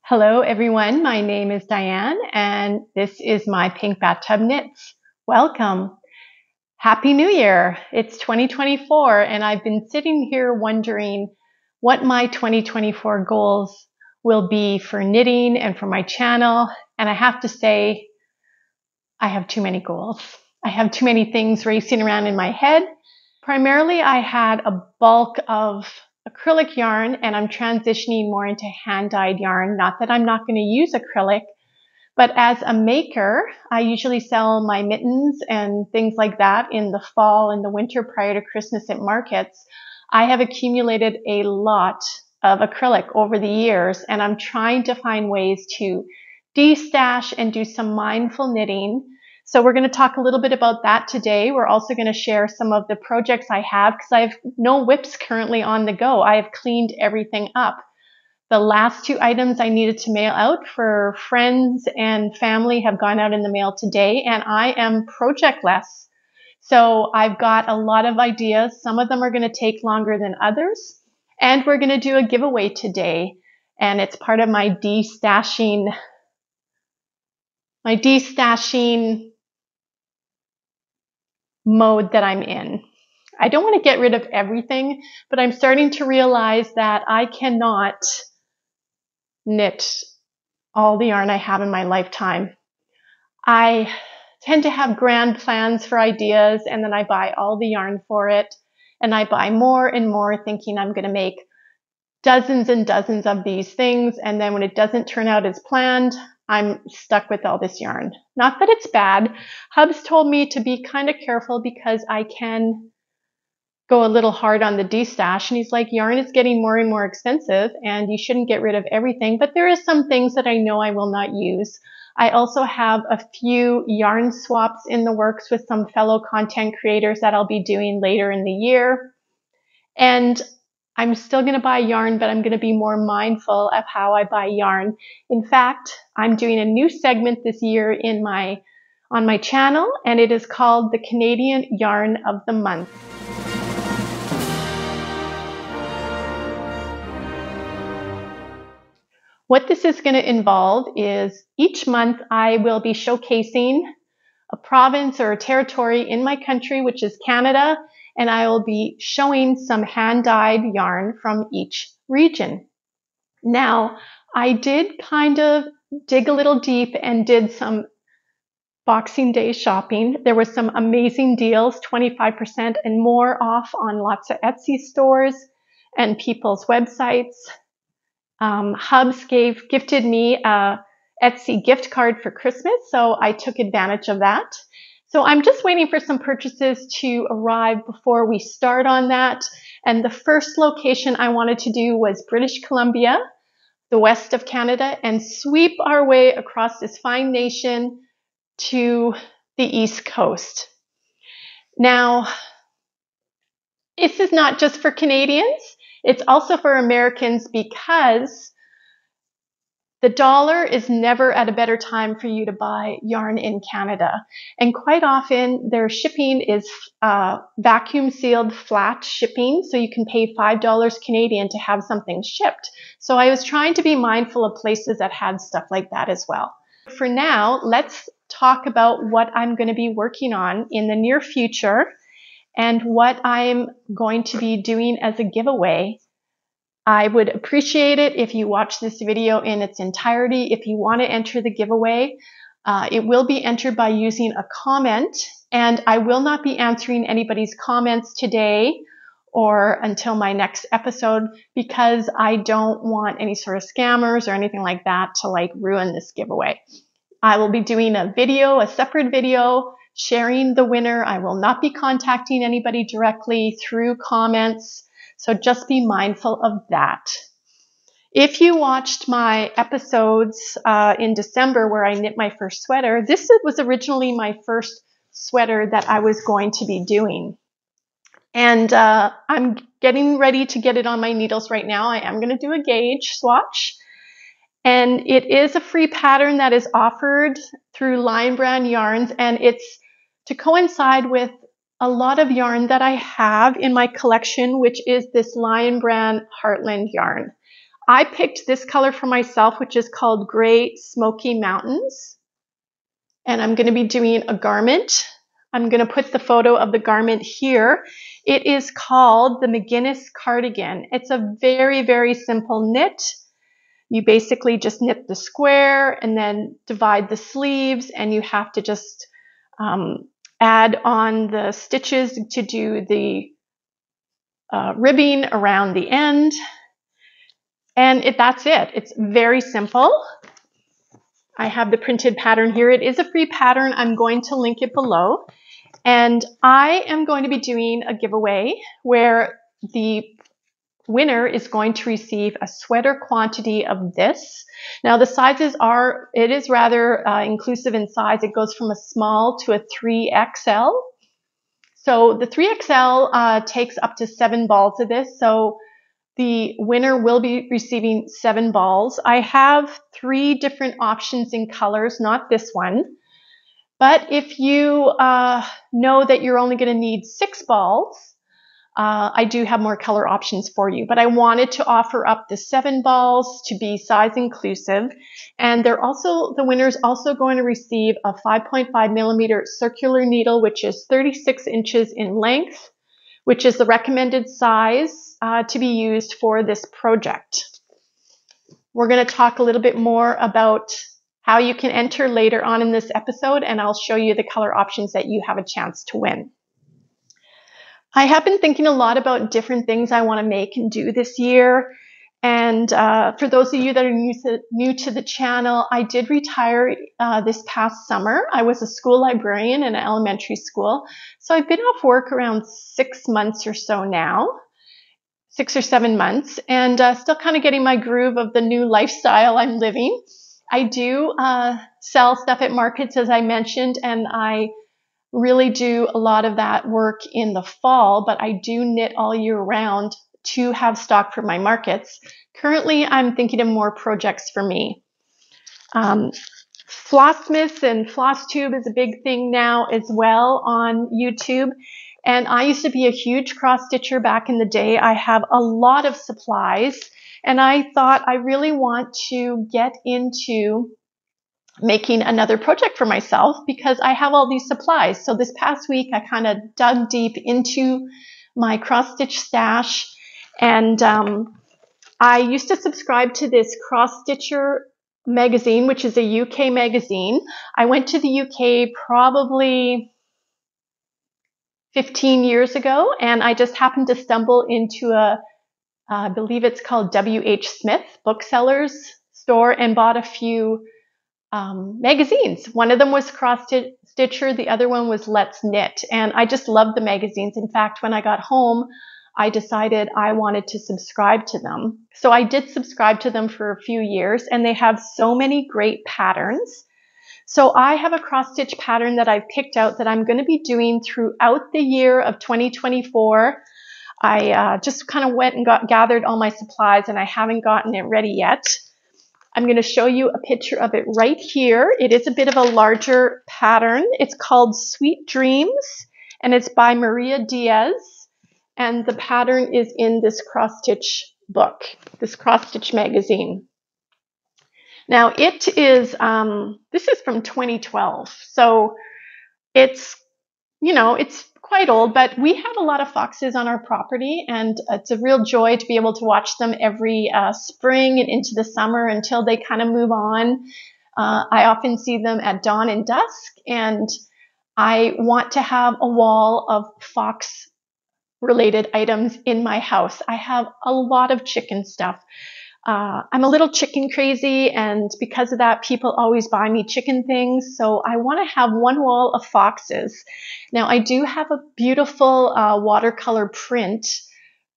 Hello everyone, my name is Diane and this is My Pink Bathtub Knits. Welcome. Happy New Year. It's 2024 and I've been sitting here wondering what my 2024 goals will be for knitting and for my channel. And I have to say, I have too many goals. I have too many things racing around in my head. Primarily, I had a bulk of acrylic yarn and I'm transitioning more into hand-dyed yarn. Not that I'm not going to use acrylic, but as a maker, I usually sell my mittens and things like that in the fall and the winter prior to Christmas at markets. I have accumulated a lot of acrylic over the years and I'm trying to find ways to de-stash and do some mindful knitting. So we're going to talk a little bit about that today. We're also going to share some of the projects I have because I have no whips currently on the go. I have cleaned everything up. The last two items I needed to mail out for friends and family have gone out in the mail today, and I am projectless. So I've got a lot of ideas. Some of them are going to take longer than others, and we're going to do a giveaway today, and it's part of my de-stashing mode that I'm in. I don't want to get rid of everything, but I'm starting to realize that I cannot knit all the yarn I have in my lifetime. I tend to have grand plans for ideas and then I buy all the yarn for it and I buy more and more thinking I'm going to make dozens and dozens of these things, and then when it doesn't turn out as planned, I'm stuck with all this yarn. Not that it's bad. Hubs told me to be kind of careful because I can go a little hard on the de-stash, and he's like, yarn is getting more and more expensive and you shouldn't get rid of everything, but there is some things that I know I will not use. I also have a few yarn swaps in the works with some fellow content creators that I'll be doing later in the year. And I'm still going to buy yarn, but I'm going to be more mindful of how I buy yarn. In fact, I'm doing a new segment this year on my channel, and it is called the Canadian Yarn of the Month. What this is going to involve is each month I will be showcasing a province or a territory in my country, which is Canada, and I will be showing some hand-dyed yarn from each region. Now, I did kind of dig a little deep and did some Boxing Day shopping. There were some amazing deals, 25% and more off on lots of Etsy stores and people's websites. Hubs gifted me a Etsy gift card for Christmas, so I took advantage of that. So I'm just waiting for some purchases to arrive before we start on that. And the first location I wanted to do was British Columbia, the west of Canada, and sweep our way across this fine nation to the East Coast. Now, this is not just for Canadians, it's also for Americans because the dollar is never at a better time for you to buy yarn in Canada. And quite often their shipping is vacuum sealed flat shipping. So you can pay $5 Canadian to have something shipped. So I was trying to be mindful of places that had stuff like that as well. For now, let's talk about what I'm going to be working on in the near future and what I'm going to be doing as a giveaway. I would appreciate it if you watch this video in its entirety. If you want to enter the giveaway, it will be entered by using a comment, and I will not be answering anybody's comments today or until my next episode because I don't want any sort of scammers or anything like that to ruin this giveaway. I will be doing a separate video sharing the winner. I will not be contacting anybody directly through comments. So just be mindful of that. If you watched my episodes in December where I knit my first sweater, this was originally my first sweater that I was going to be doing. And I'm getting ready to get it on my needles right now. I am going to do a gauge swatch. And it is a free pattern that is offered through Lion Brand Yarns, and it's to coincide with a lot of yarn that I have in my collection, which is this Lion Brand Heartland yarn. I picked this color for myself, which is called Gray Smoky Mountains. And I'm going to be doing a garment. I'm going to put the photo of the garment here. It is called the McInness cardigan. It's a very, very simple knit. You basically just knit the square and then divide the sleeves, and you have to just add on the stitches to do the ribbing around the end. And that's it. It's very simple. I have the printed pattern here. It is a free pattern. I'm going to link it below. And I am going to be doing a giveaway where the winner is going to receive a sweater quantity of this. Now the sizes it is rather inclusive in size. It goes from a small to a 3XL. So the 3XL takes up to 7 balls of this. So the winner will be receiving 7 balls. I have 3 different options in colors, not this one. But if you know that you're only going to need 6 balls, I do have more color options for you. But I wanted to offer up the 7 balls to be size inclusive. And the winner's also going to receive a 5.5 millimeter circular needle, which is 36 inches in length, which is the recommended size to be used for this project. We're going to talk a little bit more about how you can enter later on in this episode, and I'll show you the color options that you have a chance to win. I have been thinking a lot about different things I want to make and do this year. And for those of you that are new to the channel, I did retire this past summer. I was a school librarian in an elementary school. So I've been off work around 6 months or so now, 6 or 7 months, and still kind of getting my groove of the new lifestyle I'm living. I do sell stuff at markets, as I mentioned, and I really do a lot of that work in the fall, but I do knit all year round to have stock for my markets. Currently, I'm thinking of more projects for me. Flossmas and floss tube is a big thing now as well on YouTube. And I used to be a huge cross-stitcher back in the day. I have a lot of supplies, and I thought I really want to get into making another project for myself because I have all these supplies. So this past week, I kind of dug deep into my cross-stitch stash, and I used to subscribe to this CrossStitcher Magazine, which is a UK magazine. I went to the UK probably 15 years ago, and I just happened to stumble into I believe it's called W.H. Smith Booksellers store, and bought a few magazines. One of them was CrossStitcher, the other one was Let's Knit, and I just loved the magazines. In fact, when I got home, I decided I wanted to subscribe to them. So I did subscribe to them for a few years, and they have so many great patterns. So I have a cross-stitch pattern that I've picked out that I'm going to be doing throughout the year of 2024. I just kind of went and gathered all my supplies, and I haven't gotten it ready yet. I'm going to show you a picture of it right here. It is a bit of a larger pattern. It's called Sweet Dreams, and it's by Maria Diaz. And the pattern is in this cross-stitch book, this cross-stitch magazine. Now it is, this is from 2012. So it's, it's quite old, but we have a lot of foxes on our property, and it's a real joy to be able to watch them every spring and into the summer until they kind of move on. I often see them at dawn and dusk, and I want to have a wall of fox related items in my house. I have a lot of chicken stuff. I'm a little chicken crazy, and because of that, people always buy me chicken things. So I want to have one wall of foxes. Now, I do have a beautiful watercolor print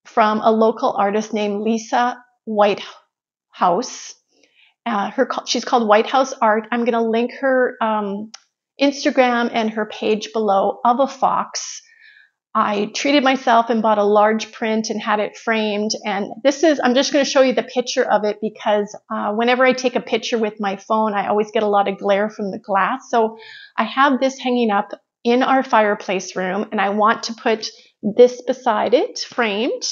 from a local artist named Lisa Whitehouse. She's called Whitehouse Art. I'm going to link her Instagram and her page below of a fox. I treated myself and bought a large print and had it framed. And I'm just going to show you the picture of it because whenever I take a picture with my phone, I always get a lot of glare from the glass. So I have this hanging up in our fireplace room, and I want to put this beside it framed.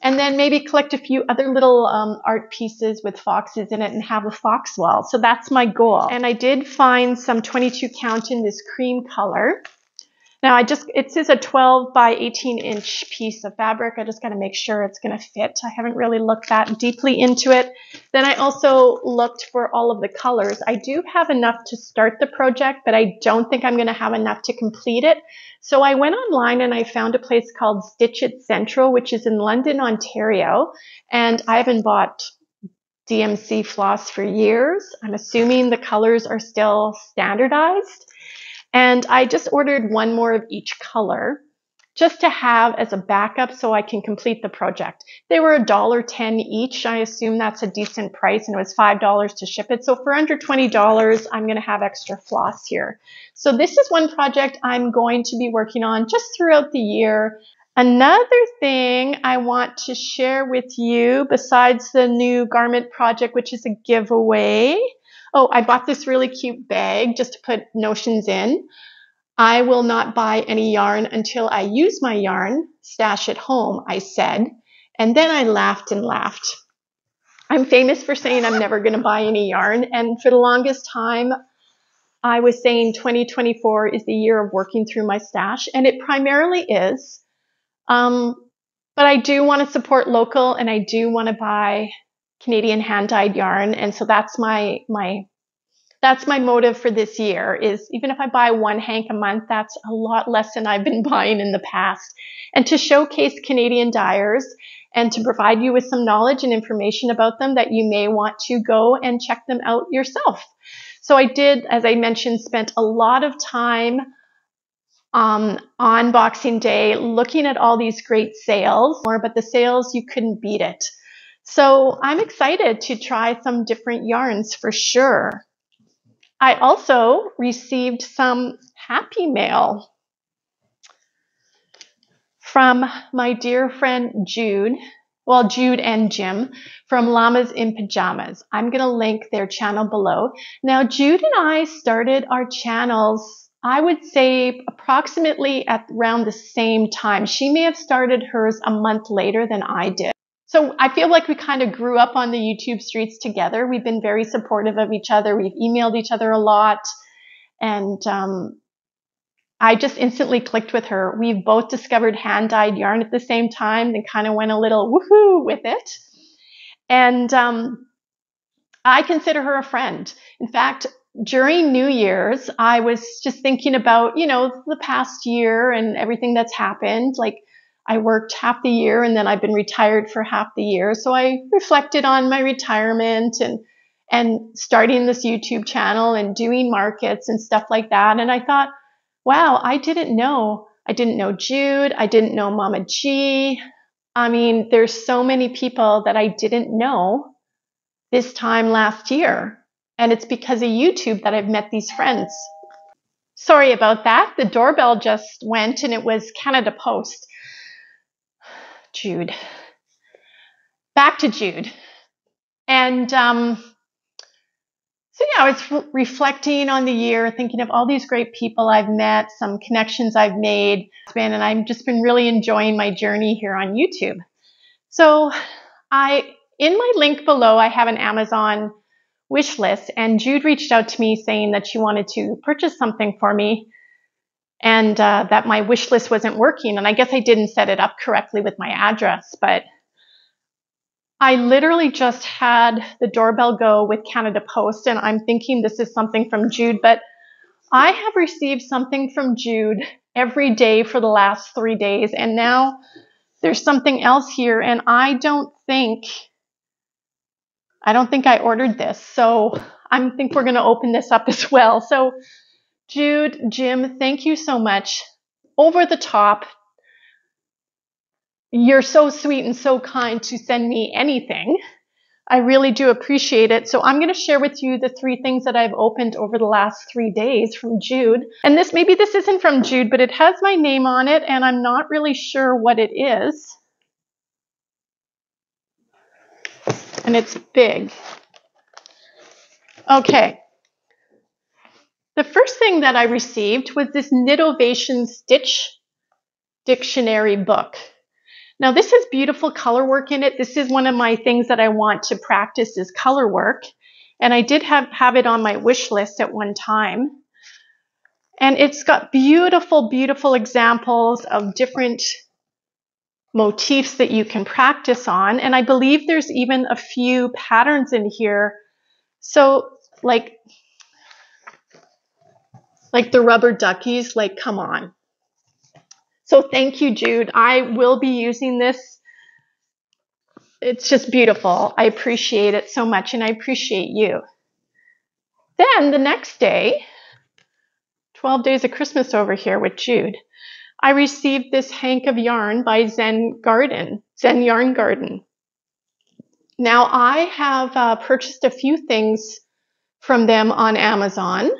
And then maybe collect a few other little art pieces with foxes in it and have a fox wall. So that's my goal. And I did find some 22 count in this cream color. Now it says a 12 by 18 inch piece of fabric. I just got to make sure it's going to fit. I haven't really looked that deeply into it. Then I also looked for all of the colors. I do have enough to start the project, but I don't think I'm going to have enough to complete it. So I went online and I found a place called Stitch It Central, which is in London, Ontario. And I haven't bought DMC floss for years. I'm assuming the colors are still standardized. And I just ordered one more of each color just to have as a backup so I can complete the project. They were $1.10 each. I assume that's a decent price, and it was $5 to ship it. So for under $20, I'm going to have extra floss here. So this is one project I'm going to be working on just throughout the year. Another thing I want to share with you besides the new garment project, which is a giveaway. Oh, I bought this really cute bag just to put notions in. I will not buy any yarn until I use my yarn, stash at home, I said. And then I laughed and laughed. I'm famous for saying I'm never going to buy any yarn. And for the longest time, I was saying 2024 is the year of working through my stash. And it primarily is. But I do want to support local, and I do want to buy Canadian hand-dyed yarn. And so that's my motive for this year, is even if I buy one hank a month, that's a lot less than I've been buying in the past. And to showcase Canadian dyers and to provide you with some knowledge and information about them that you may want to go and check them out yourself. So I did, as I mentioned, spent a lot of time on Boxing Day looking at all these great sales, but the sales, you couldn't beat it. So I'm excited to try some different yarns for sure. I also received some happy mail from my dear friend Jude, well, Jude and Jim from Llamas in Pajamas. I'm going to link their channel below. Now, Jude and I started our channels, I would say approximately at around the same time. She may have started hers a month later than I did. So I feel like we kind of grew up on the YouTube streets together. We've been very supportive of each other. We've emailed each other a lot. And I just instantly clicked with her. We've both discovered hand-dyed yarn at the same time and kind of went a little woohoo with it. And I consider her a friend. In fact, during New Year's, I was just thinking about, the past year and everything that's happened. Like, I worked half the year and then I've been retired for half the year. So I reflected on my retirement and starting this YouTube channel and doing markets and stuff like that. And I thought, wow, I didn't know Jude. I didn't know Mama G. I mean, there's so many people that I didn't know this time last year. And it's because of YouTube that I've met these friends. Sorry about that. The doorbell just went and it was Canada Post. Jude. Back to Jude. And so yeah, I was reflecting on the year, thinking of all these great people I've met, some connections I've made, and I've just been really enjoying my journey here on YouTube. So in my link below, I have an Amazon wish list, and Jude reached out to me saying that she wanted to purchase something for me, and that my wish list wasn't working. And I guess I didn't set it up correctly with my address, but I literally just had the doorbell go with Canada Post, and I'm thinking this is something from Jude, but I have received something from Jude every day for the last 3 days, and now there's something else here, and I don't think I ordered this, so I think we're going to open this up as well. So Jude, Jim, thank you so much. Over the top. You're so sweet and so kind to send me anything. I really do appreciate it. So I'm going to share with you the 3 things that I've opened over the last 3 days from Jude. And maybe this isn't from Jude, but it has my name on it, and I'm not really sure what it is. And it's big. Okay. The first thing that I received was this Knitovation Stitch Dictionary book. Now this has beautiful color work in it. This is one of my things that I want to practice is color work. And I did have it on my wish list at one time. And it's got beautiful, beautiful examples of different motifs that you can practice on. And I believe there's even a few patterns in here. So like the rubber duckies, like, come on. So thank you, Jude. I will be using this. It's just beautiful. I appreciate it so much, and I appreciate you. Then the next day, 12 Days of Christmas over here with Jude, I received this hank of yarn by Zen Yarn Garden. Now, I have purchased a few things from them on Amazon,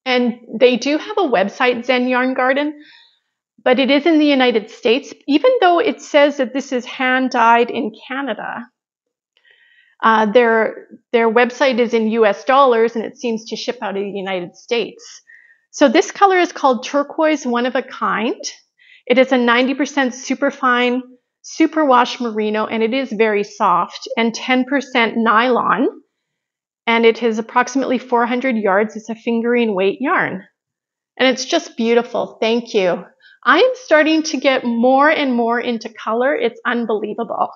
and they do have a website, Zen Yarn Garden, but it is in the United States, even though it says that this is hand-dyed in Canada. Their website is in US dollars, and it seems to ship out of the United States. So this color is called Turquoise One of a Kind. It is a 90% superfine, superwash merino, and it is very soft, and 10% nylon. And it is approximately 400 yards. It's a fingering weight yarn. And it's just beautiful. Thank you. I am starting to get more and more into color. It's unbelievable.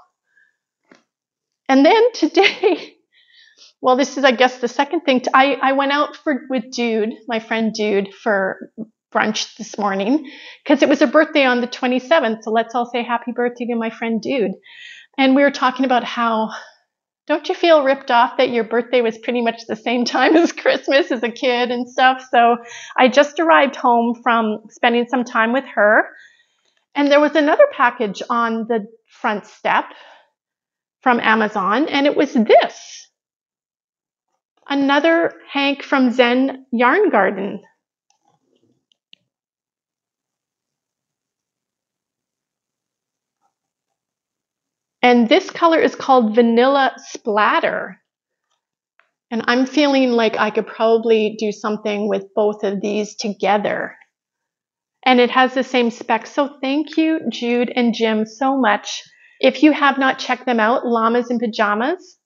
And then today, well, this is, I guess, the second thing. I went out with Dude, my friend Dude, for brunch this morning because it was a birthday on the 27th. So let's all say happy birthday to my friend Dude. And we were talking about how, don't you feel ripped off that your birthday was pretty much the same time as Christmas as a kid and stuff? So I just arrived home from spending some time with her. And there was another package on the front step from Amazon, and it was this. Another hank from Zen Yarn Garden. And this color is called Vanilla Splatter. And I'm feeling like I could probably do something with both of these together. And it has the same spec. So thank you, Jude and Jim, so much. If you have not checked them out, Llamas in Pajamas.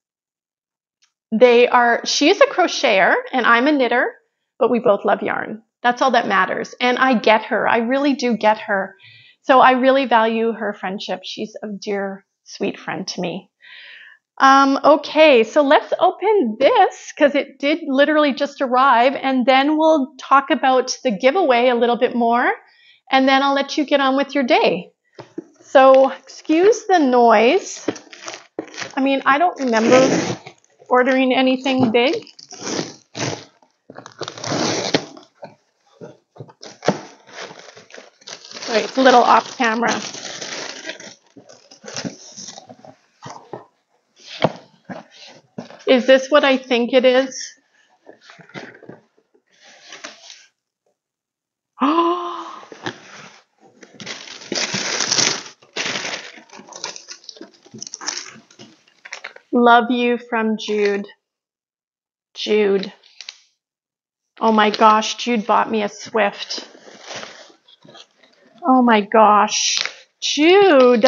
She is a crocheter and I'm a knitter, but we both love yarn. That's all that matters. And I get her. I really do get her. So I really value her friendship. She's a dear, sweet friend to me. Okay, so let's open this because it did literally just arrive, and then we'll talk about the giveaway a little bit more, and then I'll let you get on with your day. So excuse the noise. I mean, I don't remember ordering anything big. Sorry, it's a little off camera. Is this what I think it is? Oh! Love you from Jude. Jude. Oh my gosh, Jude bought me a Swift. Oh my gosh. Jude.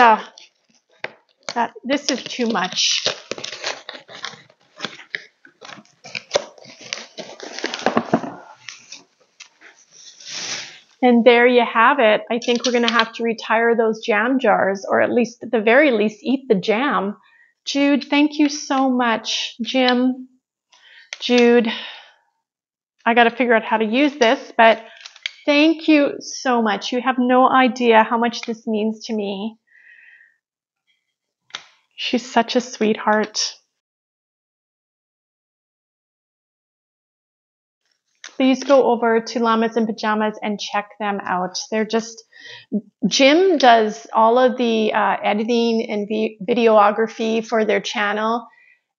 This is too much. And there you have it. I think we're going to have to retire those jam jars, or at least, at the very least, eat the jam. Jude, thank you so much. Jim, Jude, I got to figure out how to use this, but thank you so much. You have no idea how much this means to me. She's such a sweetheart. Please go over to Llamas in Pajamas and check them out. They're just, Jim does all of the editing and videography for their channel,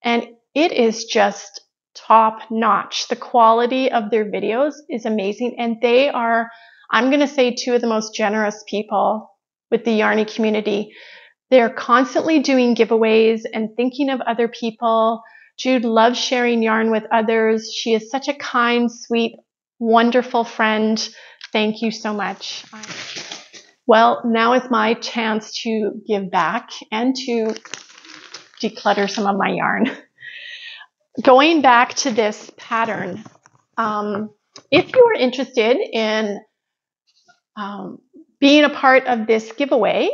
and it is just top notch. The quality of their videos is amazing, and they are, I'm going to say, two of the most generous people with the Yarny community. They're constantly doing giveaways and thinking of other people. Jude loves sharing yarn with others. She is such a kind, sweet, wonderful friend. Thank you so much. Well, now is my chance to give back and to declutter some of my yarn. Going back to this pattern, if you are interested in being a part of this giveaway,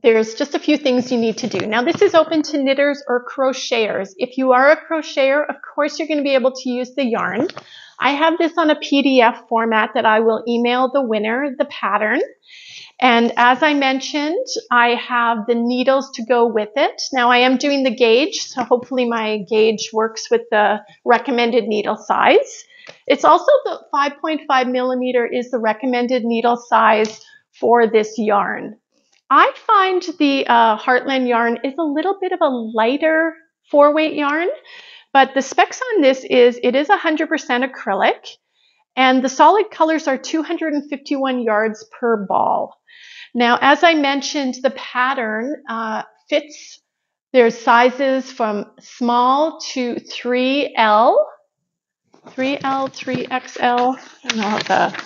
there's just a few things you need to do. Now, this is open to knitters or crocheters. If you are a crocheter, of course, you're going to be able to use the yarn. I have this on a PDF format that I will email the winner the pattern. And as I mentioned, I have the needles to go with it. Now, I am doing the gauge, so hopefully my gauge works with the recommended needle size. It's also the 5.5 millimeter is the recommended needle size for this yarn. I find the Heartland yarn is a little bit of a lighter 4-weight yarn, but the specs on this is it is 100% acrylic, and the solid colors are 251 yards per ball. Now, as I mentioned, the pattern fits. There's sizes from small to 3L, 3XL, I don't know, the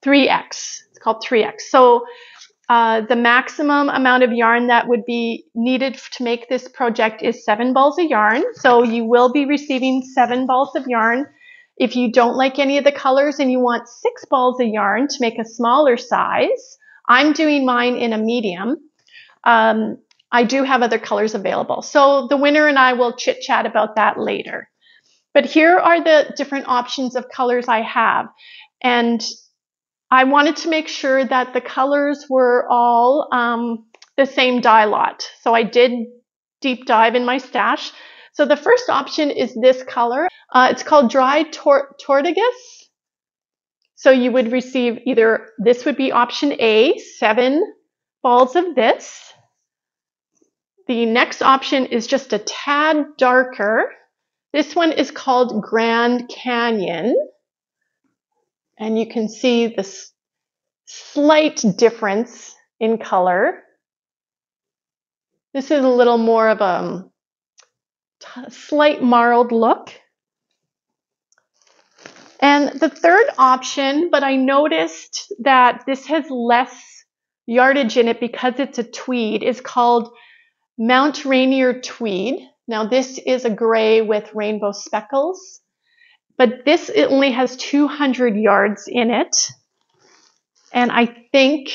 3X. It's called 3X. So the maximum amount of yarn that would be needed to make this project is 7 balls of yarn. So you will be receiving 7 balls of yarn. If you don't like any of the colors and you want 6 balls of yarn to make a smaller size, I'm doing mine in a medium. I do have other colors available. So the winner and I will chit chat about that later. But here are the different options of colors I have. And I wanted to make sure that the colors were all the same dye lot. So I did deep dive in my stash. So the first option is this color. It's called Dry Tortugas. So you would receive either, this would be option A, 7 balls of this. The next option is just a tad darker. This one is called Grand Canyon. And you can see this slight difference in color. This is a little more of a slight marled look. And the third option, but I noticed that this has less yardage in it because it's a tweed, is called Mount Rainier Tweed. Now this is a gray with rainbow speckles, but this it only has 200 yards in it. And I think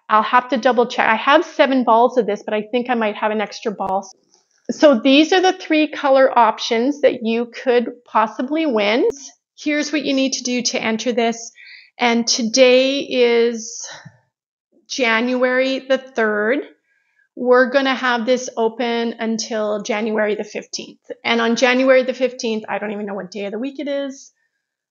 I'll have to double check. I have 7 balls of this, but I think I might have an extra ball. So these are the 3 color options that you could possibly win. Here's what you need to do to enter this. And today is January the 3rd. We're going to have this open until January the 15th. And on January the 15th, I don't even know what day of the week it is.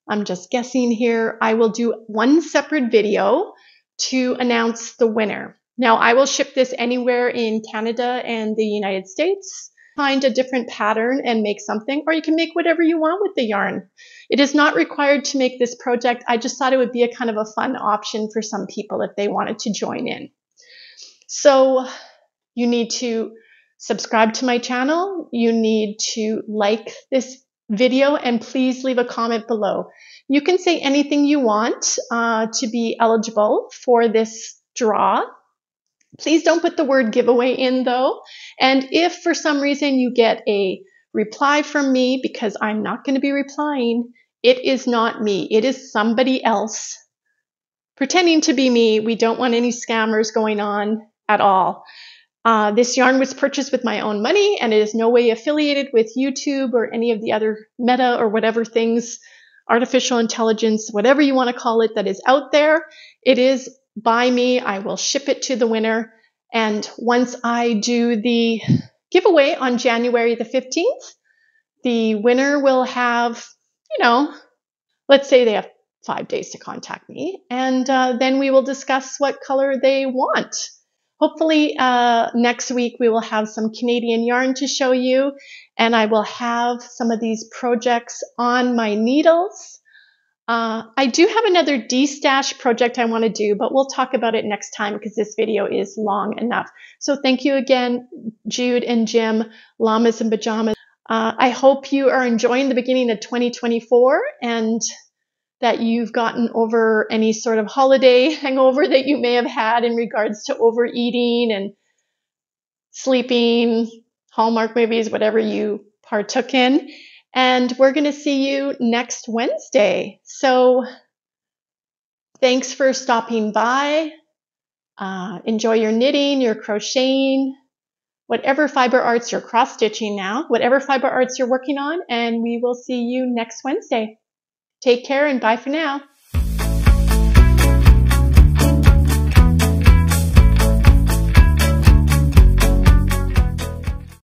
I'm just guessing here. I will do one separate video to announce the winner. Now, I will ship this anywhere in Canada and the United States. Find a different pattern and make something, or you can make whatever you want with the yarn. It is not required to make this project. I just thought it would be a kind of a fun option for some people if they wanted to join in. So you need to subscribe to my channel. You need to like this video and please leave a comment below. You can say anything you want to be eligible for this draw. Please don't put the word giveaway in though. And if for some reason you get a reply from me, because I'm not going to be replying, it is not me. It is somebody else pretending to be me. We don't want any scammers going on at all. This yarn was purchased with my own money and it is no way affiliated with YouTube or any of the other meta or whatever things, artificial intelligence, whatever you want to call it, that is out there. It is by me. I will ship it to the winner. And once I do the giveaway on January the 15th, the winner will have, let's say they have 5 days to contact me. And then we will discuss what color they want. Hopefully next week we will have some Canadian yarn to show you, and I will have some of these projects on my needles. I do have another de-stash project I want to do, but we'll talk about it next time because this video is long enough. So thank you again, Jude and Jim, Llamas and Pajamas. I hope you are enjoying the beginning of 2024, and that you've gotten over any sort of holiday hangover that you may have had in regards to overeating and sleeping, Hallmark movies, whatever you partook in. And we're going to see you next Wednesday. So thanks for stopping by. Enjoy your knitting, your crocheting, whatever fiber arts you're cross-stitching now, whatever fiber arts you're working on, and we will see you next Wednesday. Take care and bye for now.